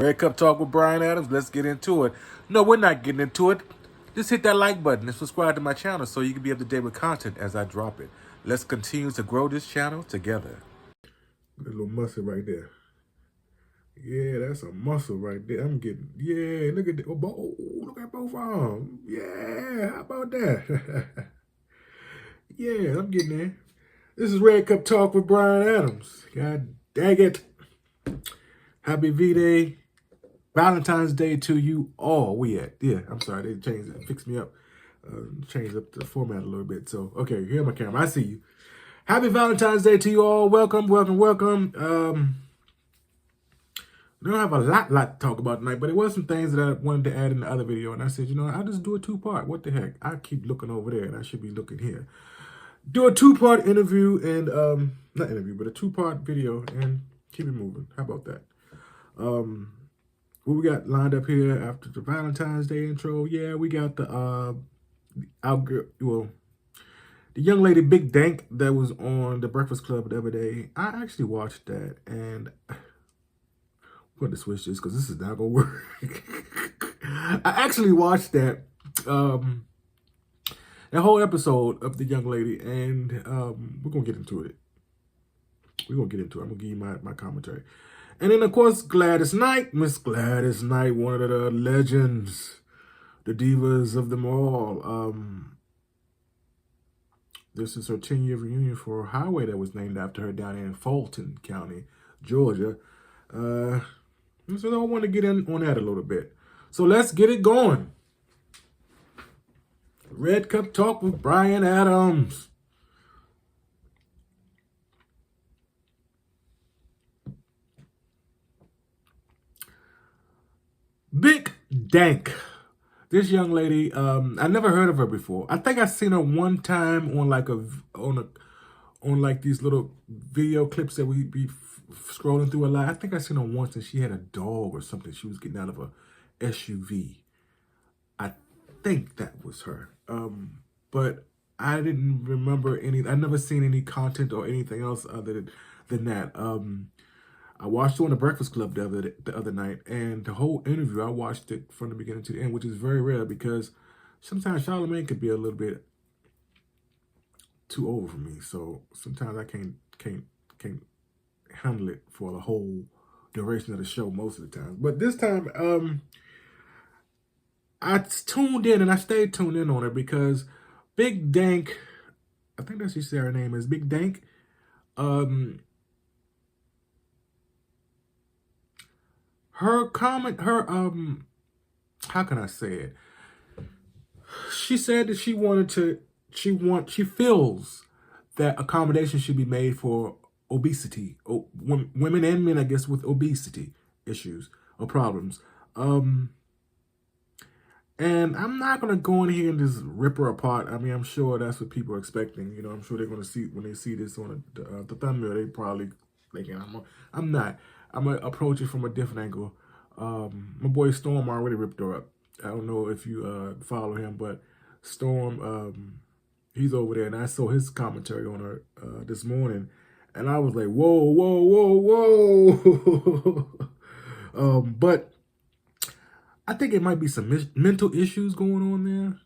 Red Cup Talk with Brian Adams. Let's get into it. No, we're not getting into it. Just hit that like button and subscribe to my channel so you can be up to date with content as I drop it. Let's continue to grow this channel together. A little muscle right there. Yeah, that's a muscle right there. I'm getting, yeah, look at that. Oh, look at both arms. Yeah, how about that? Yeah, I'm getting there. This is Red Cup Talk with Brian Adams. God dang it. Happy V-Day. Valentine's Day to you all. I'm sorry, they changed it, fixed me up, changed up the format a little bit. So, okay, here's my camera. I see you. Happy Valentine's Day to you all. Welcome. I don't have a lot to talk about tonight, but it was some things that I wanted to add in the other video, and I said, I'll just do a two-part. What the heck? I keep looking over there, and I should be looking here. Do a two-part interview and, not interview, but a two-part video, and keep it moving. How about that? What we got lined up here after the Valentine's Day intro? Yeah, we got the young lady Big Dank that was on the Breakfast Club the other day. I actually watched that, and I'm going to switch this because this is not going to work. I actually watched that whole episode of the young lady, and we're going to get into it. I'm going to give you my commentary. And then, of course, Gladys Knight, Miss Gladys Knight, one of the legends, the divas of them all. This is her 10-year reunion for a highway that was named after her down in Fulton County, Georgia. So I want to get in on that a little bit. So let's get it going. Red Cup Talk with Brian Adams. Big Dank. This young lady, I never heard of her before. I think I seen her one time on like these little video clips that we be scrolling through a lot. I think I seen her once, and she had a dog or something. She was getting out of a SUV. I think that was her. But I didn't remember any. I never seen any content or anything else other than that. I watched her on the Breakfast Club the other night, and the whole interview, I watched it from the beginning to the end, which is very rare because sometimes Charlamagne could be a little bit too old for me. So sometimes I can't handle it for the whole duration of the show most of the time. But this time, I tuned in, and I stayed tuned in on her because Big Dank, I think that's just her name is, Big Dank, her comment, how can I say it? She said that she feels that accommodations should be made for obesity, women and men, I guess, with obesity issues or problems. And I'm not going to go in here and just rip her apart. I mean, I'm sure that's what people are expecting. I'm sure they're going to see, when they see this on the thumbnail, they probably thinking, I'm not. I'm going to approach it from a different angle. My boy Storm already ripped her up. I don't know if you follow him, but Storm, he's over there, and I saw his commentary on her this morning, and I was like, whoa, whoa, whoa, whoa. But I think it might be some mental issues going on there.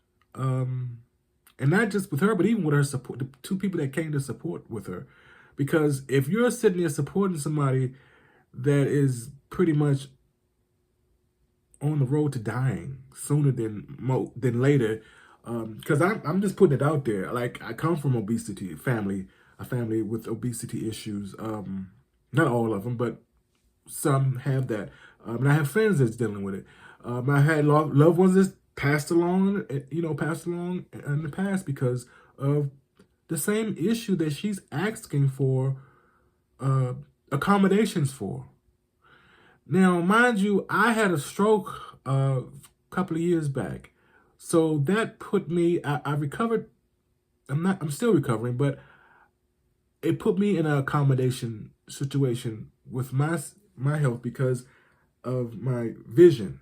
And not just with her, but even with her support, the two people that came to support with her. Because if you're sitting there supporting somebody that is pretty much on the road to dying sooner than later, because I'm just putting it out there. Like, I come from a family with obesity issues. Not all of them, but some have that. And I have friends that's dealing with it. I had loved ones that passed along in the past because of the same issue that she's asking for accommodations for. Now, mind you, I had a stroke a couple of years back. So that put me, I recovered. I'm still recovering, but it put me in an accommodation situation with my health because of my vision.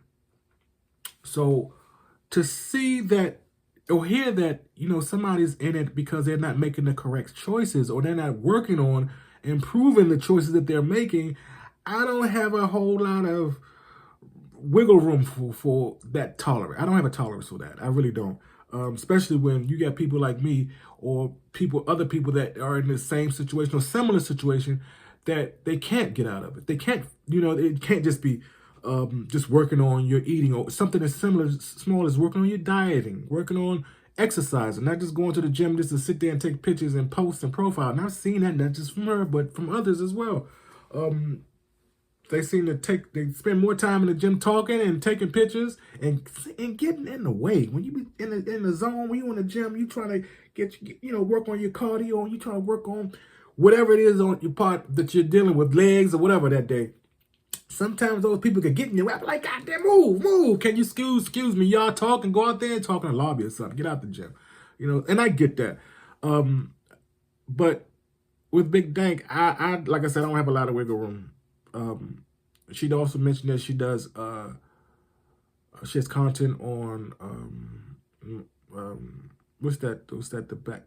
So to see that or hear that, somebody's in it because they're not making the correct choices or they're not working on improving the choices that they're making, I don't have a whole lot of wiggle room for that tolerance. I don't have a tolerance for that. I really don't. Especially when you got people like me or other people that are in the same situation or similar situation that they can't get out of it. They can't, it can't just be just working on your eating or something as small as working on your dieting, working on exercising, not just going to the gym just to sit there and take pictures and post and profile. And I've seen that not just from her, but from others as well. They seem to they spend more time in the gym talking and taking pictures and getting in the way. When you be in the zone, when you in the gym, you trying to work on your cardio, and you trying to work on whatever it is on your part that you're dealing with, legs or whatever that day. Sometimes those people could get in your way, like, goddamn, move. Can you excuse me? Y'all talk and go out there and talk in the lobby or something. Get out the gym. And I get that. But with Big Dank, I like I said, I don't have a lot of wiggle room. She'd also mentioned that she does she has content on what's that the back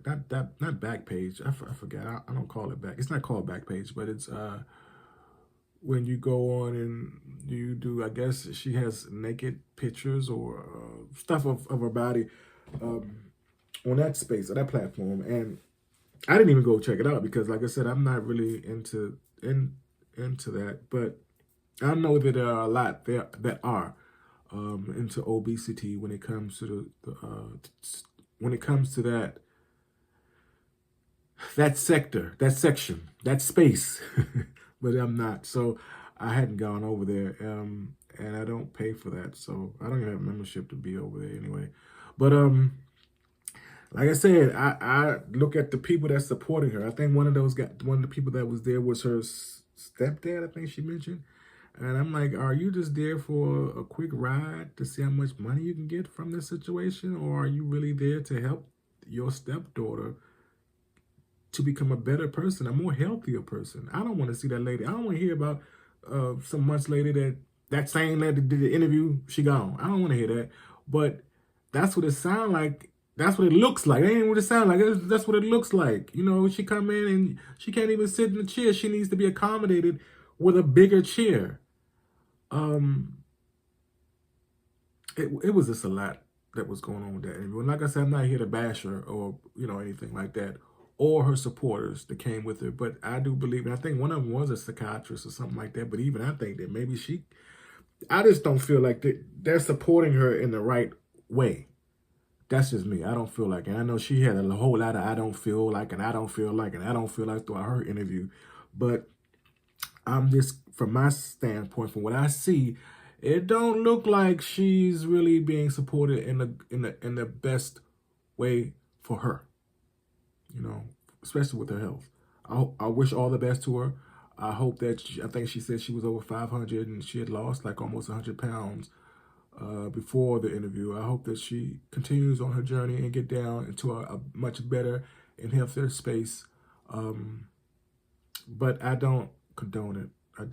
not back page. I forget. I don't call it back. It's not called back page, but it's when you go on and you do, I guess she has naked pictures or stuff of her body on that space, on that platform. And I didn't even go check it out because, like I said, I'm not really into that. But I know that there are a lot there that are into obesity when it comes to that sector, that section, that space. But I'm not. So I hadn't gone over there, and I don't pay for that. So I don't even have a membership to be over there anyway. But like I said, I look at the people that's supporting her. I think one of the people that was there was her stepdad, I think she mentioned. And I'm like, are you just there for a quick ride to see how much money you can get from this situation? Or are you really there to help your stepdaughter to become a better person, a more healthier person? I don't want to see that lady. I don't want to hear about some months later that same lady did the interview, she gone. I don't want to hear that. But that's what it sounds like. That's what it looks like. It ain't what it sounds like. That's what it looks like. She come in and she can't even sit in the chair. She needs to be accommodated with a bigger chair. It was just a lot that was going on with that interview. And like I said, I'm not here to bash her or, anything like that, or her supporters that came with her. But I do believe, and I think one of them was a psychiatrist or something like that. But even I think that maybe I just don't feel like they're supporting her in the right way. That's just me. I don't feel like, and I know she had a whole lot of I don't feel like, and I don't feel like, and I don't feel like throughout her interview. But I'm just, from my standpoint, from what I see, it don't look like she's really being supported in the best way for her. Especially with her health. I wish all the best to her. I hope that I think she said she was over 500 and she had lost like almost 100 pounds before the interview. I hope that she continues on her journey and get down into a much better and healthier space. But I don't condone it. I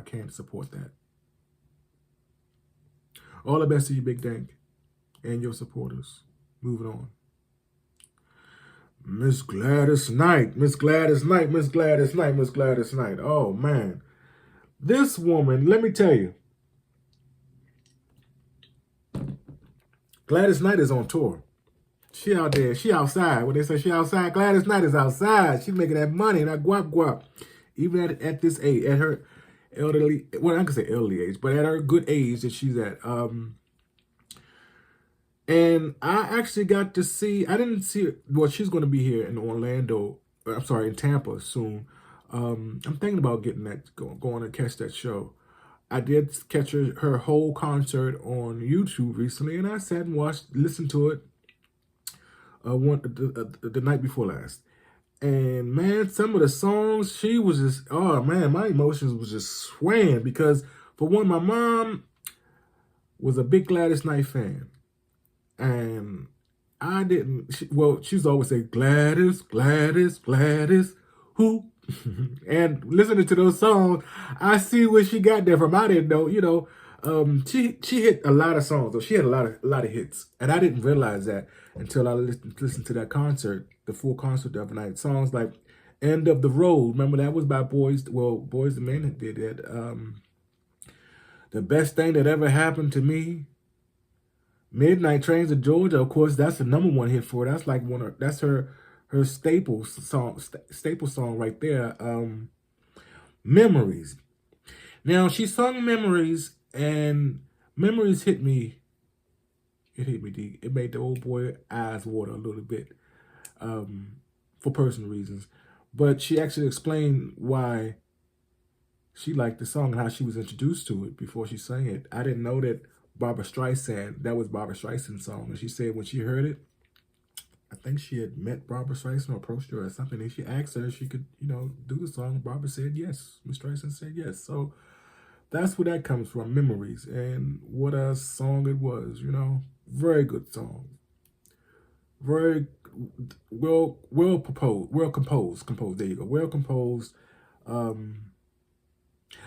can't support that. All the best to you, Big Dank, and your supporters. Moving on. Miss Gladys Knight. Oh, man. This woman, let me tell you. Gladys Knight is on tour. She out there. She outside. When they say she outside, Gladys Knight is outside. She's making that money, that guap. Even at this age, at her elderly, well, I can say elderly age, but at her good age that she's at. And I actually got to see, I didn't see her, well, she's going to be here in in Tampa soon. I'm thinking about getting going to catch that show. I did catch her whole concert on YouTube recently, and I sat and listened to it the night before last. And man, some of the songs, she was just, oh man, my emotions was just swaying because, for one, my mom was a big Gladys Knight fan. And I didn't, she was always say, Gladys, who? And listening to those songs, I see where she got there from. I didn't know, she hit a lot of songs, though. She had a lot of hits. And I didn't realize that until I listened to that concert, the full concert the other night. Songs like End of the Road. Remember, that was by Boys II Men did that. The best thing that ever happened to me. Midnight Trains to Georgia, of course, that's the #1 hit for her. That's like that's her staple song right there. Memories. Now she sung Memories, and Memories hit me. It hit me deep. It made the old boy eyes water a little bit, for personal reasons. But she actually explained why she liked the song and how she was introduced to it before she sang it. I didn't know that that was Barbara Streisand's song. And she said when she heard it, I think she had met Barbara Streisand or approached her or something. And she asked her if she could, do the song. Barbara said yes. Miss Streisand said yes. So that's where that comes from, Memories. And what a song it was, Very good song. Very well composed. There you go. Well composed.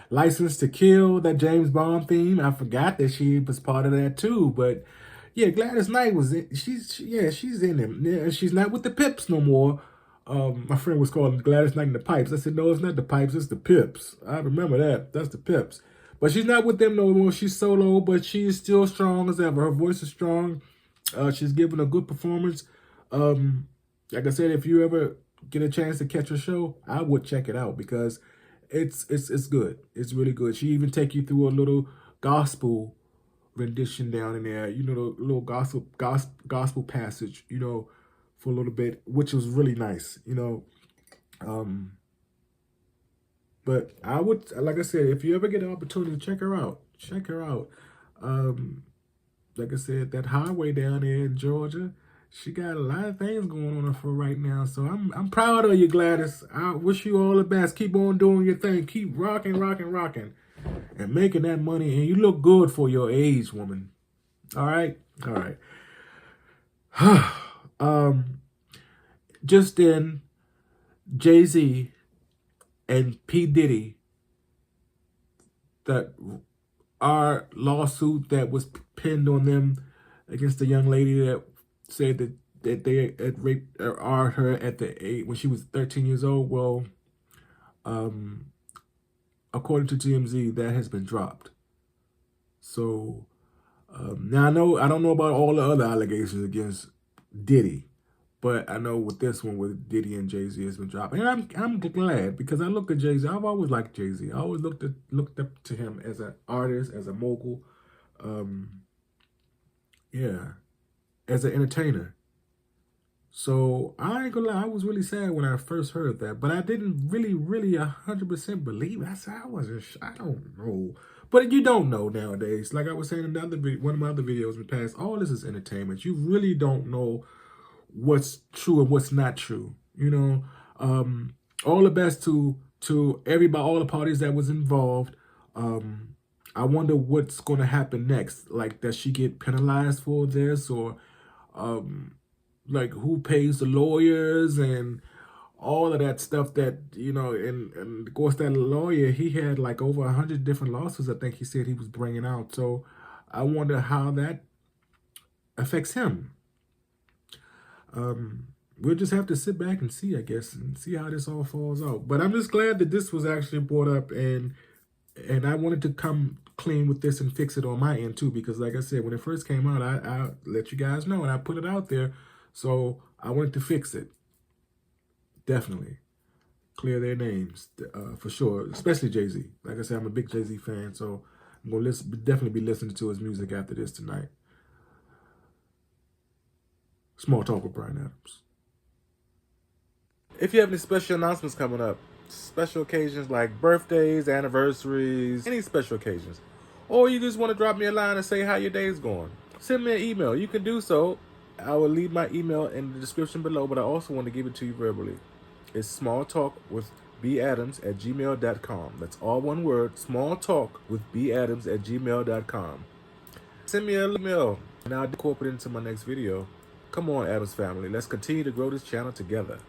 License to Kill, that James Bond theme. I forgot that she was part of that too. But yeah, Gladys Knight was in. She's in them. Yeah, she's not with the Pips no more. My friend was calling Gladys Knight and the Pipes. I said, no, it's not the Pipes, it's the Pips. I remember that. That's the Pips. But she's not with them no more. She's solo, but she is still strong as ever. Her voice is strong. She's giving a good performance. Like I said, if you ever get a chance to catch her show, I would check it out because it's good. It's really good. She even take you through a little gospel rendition down in there, the little gospel passage, for a little bit, which was really nice, But I would, like I said, if you ever get an opportunity, check her out. Check her out. Like I said, that highway down there in Georgia, she got a lot of things going on for right now. So I'm proud of you, Gladys. I wish you all the best. Keep on doing your thing. Keep rocking, and making that money. And you look good for your age, woman. All right? All right. Just then, Jay Z and P. Diddy, that our lawsuit that was pinned on them against the young lady that said that they had raped her at the age when she was 13 years old. Well, according to TMZ, that has been dropped. So now I don't know about all the other allegations against Diddy, but I know with this one with Diddy and Jay Z has been dropped, and I'm glad because I look at Jay Z. I've always liked Jay Z. I always looked up to him as an artist, as a mogul, as an entertainer. So I ain't gonna lie, I was really sad when I first heard that, but I didn't really 100% believe it. I don't know. But you don't know nowadays. Like I was saying in one of my other videos in the past, all this is entertainment. You really don't know what's true and what's not true. All the best to everybody, all the parties that was involved. I wonder what's going to happen next. Like, does she get penalized for this, or like who pays the lawyers and all of that stuff that, and of course that lawyer, he had like over 100 different lawsuits, I think he said he was bringing out. So I wonder how that affects him. We'll just have to sit back and see, I guess, and see how this all falls out. But I'm just glad that this was actually brought up, and I wanted to come clean with this and fix it on my end too, because like I said, when it first came out, I let you guys know and I put it out there. So I wanted to fix it. Definitely. Clear their names, for sure, especially Jay Z. Like I said, I'm a big Jay Z fan, so I'm going to definitely be listening to his music after this tonight. Small Talk with Brian Adams. If you have any special announcements coming up, special occasions like birthdays, anniversaries, any special occasions, or you just want to drop me a line and say how your day is going, send me an email. You can do so. I will leave my email in the description below, but I also want to give it to you verbally. It's smalltalkwithbadams@gmail.com. That's all one word, smalltalkwithbadams@gmail.com. Send me an email, and I'll incorporate it into my next video. Come on, Adams family. Let's continue to grow this channel together.